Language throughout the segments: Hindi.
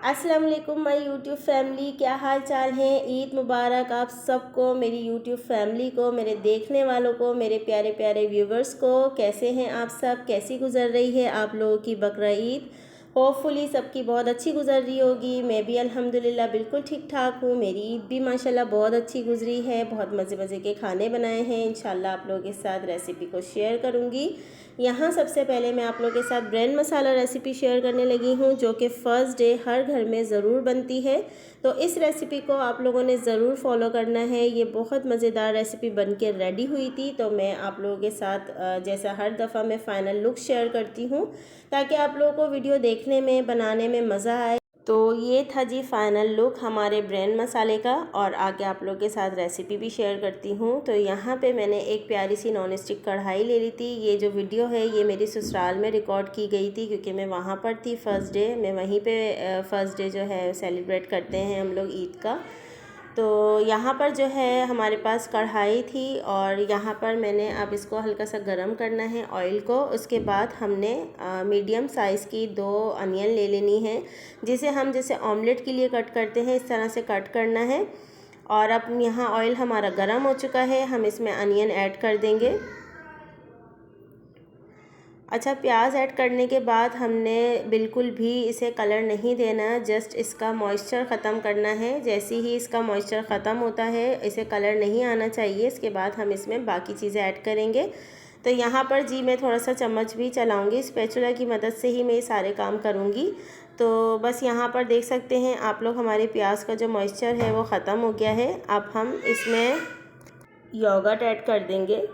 अस्सलाम वालेकुम माय यूट्यूब फैमिली, क्या हाल चाल है। ईद मुबारक आप सबको, मेरी यूट्यूब फैमिली को, मेरे देखने वालों को, मेरे प्यारे प्यारे व्यूवर्स को। कैसे हैं आप सब, कैसी गुजर रही है आप लोगों की बकरा ईद। होपफुली सबकी बहुत अच्छी गुजर रही होगी। मैं भी अल्हम्दुलिल्लाह बिल्कुल ठीक ठाक हूँ। मेरी ईद भी माशाल्लाह बहुत अच्छी गुजरी है। बहुत मज़े मज़े के खाने बनाए हैं। इंशाल्लाह आप लोगों के साथ रेसिपी को शेयर करूँगी। यहाँ सबसे पहले मैं आप लोगों के साथ ब्रेड मसाला रेसिपी शेयर करने लगी हूँ, जो कि फ़र्स्ट डे हर घर में ज़रूर बनती है। तो इस रेसिपी को आप लोगों ने ज़रूर फॉलो करना है। ये बहुत मज़ेदार रेसिपी बन के रेडी हुई थी, तो मैं आप लोगों के साथ जैसा हर दफ़ा मैं फ़ाइनल लुक शेयर करती हूँ, ताकि आप लोगों को वीडियो देखने में, बनाने में मज़ा आए। तो ये था जी फ़ाइनल लुक हमारे ब्रेड मसाले का। और आगे आप लोगों के साथ रेसिपी भी शेयर करती हूँ। तो यहाँ पे मैंने एक प्यारी सी नॉन स्टिक कढ़ाई ले ली थी। ये जो वीडियो है ये मेरी ससुराल में रिकॉर्ड की गई थी, क्योंकि मैं वहाँ पर थी फ़र्स्ट डे। मैं वहीं पे फ़र्स्ट डे जो है सेलिब्रेट करते हैं हम लोग ईद का। तो यहाँ पर जो है हमारे पास कढ़ाई थी, और यहाँ पर मैंने अब इसको हल्का सा गरम करना है ऑयल को। उसके बाद हमने मीडियम साइज़ की 2 अनियन ले लेनी है, जिसे हम जैसे ऑमलेट के लिए कट करते हैं इस तरह से कट करना है। और अब यहाँ ऑयल हमारा गरम हो चुका है, हम इसमें अनियन ऐड कर देंगे। अच्छा, प्याज ऐड करने के बाद हमने बिल्कुल भी इसे कलर नहीं देना, जस्ट इसका मॉइस्चर ख़त्म करना है। जैसे ही इसका मॉइस्चर ख़त्म होता है, इसे कलर नहीं आना चाहिए। इसके बाद हम इसमें बाकी चीज़ें ऐड करेंगे। तो यहाँ पर जी मैं थोड़ा सा चम्मच भी चलाऊँगी, स्पैचुला की मदद से ही मैं ये सारे काम करूँगी। तो बस यहाँ पर देख सकते हैं आप लोग, हमारे प्याज का जो मॉइस्चर है वो ख़त्म हो गया है। अब हम इसमें योगर्ट ऐड कर देंगे।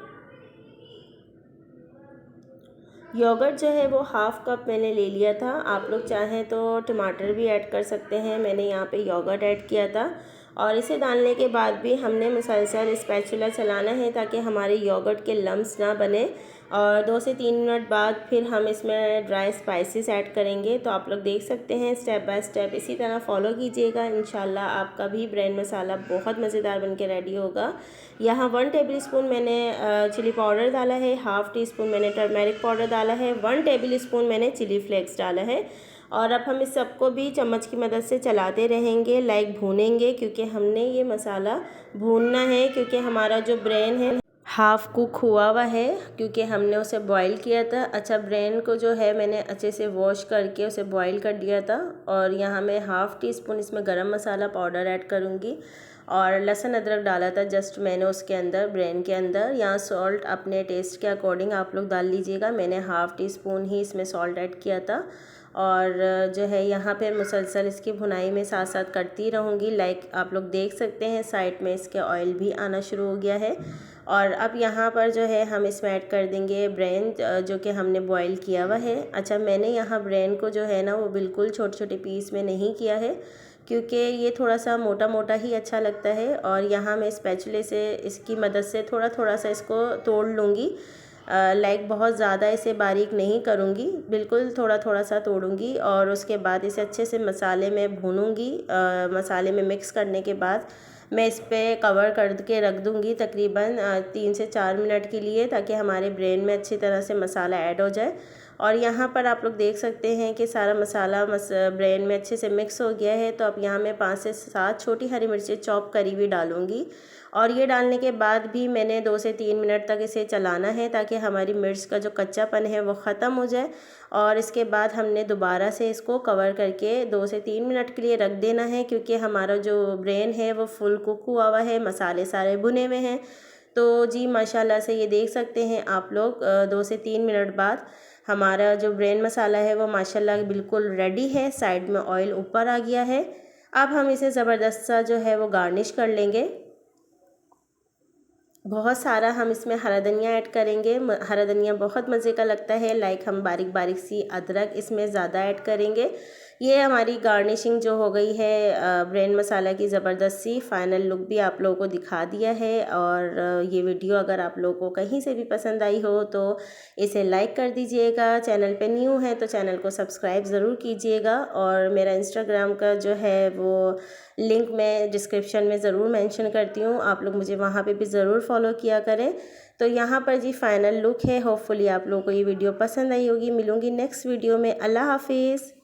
योगर्ट जो है वो हाफ़ कप मैंने ले लिया था। आप लोग चाहें तो टमाटर भी ऐड कर सकते हैं, मैंने यहाँ पे योगर्ट ऐड किया था। और इसे डालने के बाद भी हमने मुसलसल स्पैचुला चलाना है, ताकि हमारे योगर्ट के लम्स ना बने। और 2 से 3 मिनट बाद फिर हम इसमें ड्राई स्पाइसेस ऐड करेंगे। तो आप लोग देख सकते हैं स्टेप बाय स्टेप इसी तरह फॉलो कीजिएगा। इंशाल्लाह आपका भी ब्रेड मसाला बहुत मज़ेदार बन के रेडी होगा। यहाँ 1 टेबल स्पून मैंने चिली पाउडर डाला है, हाफ़ टी स्पून मैंने टर्मेरिक पाउडर डाला है, 1 टेबल स्पून मैंने चिली फ्लेक्स डाला है। और अब हम इस सबको भी चम्मच की मदद से चलाते रहेंगे, लाइक भूनेंगे, क्योंकि हमने ये मसाला भूनना है। क्योंकि हमारा जो ब्रेन है हाफ़ कुक हुआ हुआ है, क्योंकि हमने उसे बॉईल किया था। अच्छा, ब्रेन को जो है मैंने अच्छे से वॉश करके उसे बॉईल कर दिया था। और यहाँ मैं हाफ़ टी स्पून इसमें गरम मसाला पाउडर ऐड करूँगी, और लहसुन अदरक डाला था जस्ट मैंने उसके अंदर, ब्रेन के अंदर। यहाँ सॉल्ट अपने टेस्ट के अकॉर्डिंग आप लोग डाल लीजिएगा। मैंने हाफ़ टी स्पून ही इसमें सॉल्ट ऐड किया था। और जो है यहाँ पे मुसलसल इसकी भुनाई में साथ साथ करती रहूँगी। लाइक आप लोग देख सकते हैं साइड में इसके ऑयल भी आना शुरू हो गया है। और अब यहाँ पर जो है हम इसमें ऐड कर देंगे ब्रेन, जो कि हमने बॉईल किया हुआ है। अच्छा, मैंने यहाँ ब्रेन को जो है ना वो बिल्कुल छोटे छोटे पीस में नहीं किया है, क्योंकि ये थोड़ा सा मोटा मोटा ही अच्छा लगता है। और यहाँ मैं स्पैचुले से इसकी मदद से थोड़ा थोड़ा सा इसको तोड़ लूँगी। लाइक बहुत ज़्यादा इसे बारीक नहीं करूँगी, बिल्कुल थोड़ा थोड़ा सा तोड़ूँगी। और उसके बाद इसे अच्छे से मसाले में भूनूँगी। मसाले में मिक्स करने के बाद मैं इस पर कवर करके रख दूँगी तकरीबन 3 से 4 मिनट के लिए, ताकि हमारे ब्रेन में अच्छी तरह से मसाला ऐड हो जाए। और यहाँ पर आप लोग देख सकते हैं कि सारा मसाला ब्रेन में अच्छे से मिक्स हो गया है। तो अब यहाँ मैं 5 से 7 छोटी हरी मिर्चें चॉप करी हुई डालूँगी। और ये डालने के बाद भी मैंने 2 से 3 मिनट तक इसे चलाना है, ताकि हमारी मिर्च का जो कच्चापन है वो ख़त्म हो जाए। और इसके बाद हमने दोबारा से इसको कवर करके 2 से 3 मिनट के लिए रख देना है, क्योंकि हमारा जो ब्रेन है वो फुल कुक हुआ हुआ है, मसाले सारे भुने हुए हैं। तो जी माशाल्लाह से ये देख सकते हैं आप लोग 2 से 3 मिनट बाद हमारा जो ब्रेन मसाला है वो माशाल्लाह बिल्कुल रेडी है। साइड में ऑयल ऊपर आ गया है। अब हम इसे ज़बरदस्त सा जो है वो गार्निश कर लेंगे। बहुत सारा हम इसमें हरा धनिया ऐड करेंगे। हरा धनिया बहुत मज़े का लगता है। लाइक हम बारीक बारीक सी अदरक इसमें ज़्यादा ऐड करेंगे। ये हमारी गार्निशिंग जो हो गई है ब्रेड मसाला की ज़बरदस्त सी, फ़ाइनल लुक भी आप लोगों को दिखा दिया है। और ये वीडियो अगर आप लोगों को कहीं से भी पसंद आई हो तो इसे लाइक कर दीजिएगा। चैनल पे न्यू है तो चैनल को सब्सक्राइब ज़रूर कीजिएगा। और मेरा इंस्टाग्राम का जो है वो लिंक मैं डिस्क्रिप्शन में ज़रूर मेंशन करती हूँ, आप लोग मुझे वहाँ पे भी ज़रूर फॉलो किया करें। तो यहाँ पर जी फ़ाइनल लुक है। होपफुली आप लोगों को ये वीडियो पसंद आई होगी। मिलूँगी नेक्स्ट वीडियो में। अल्लाह हाफिज़।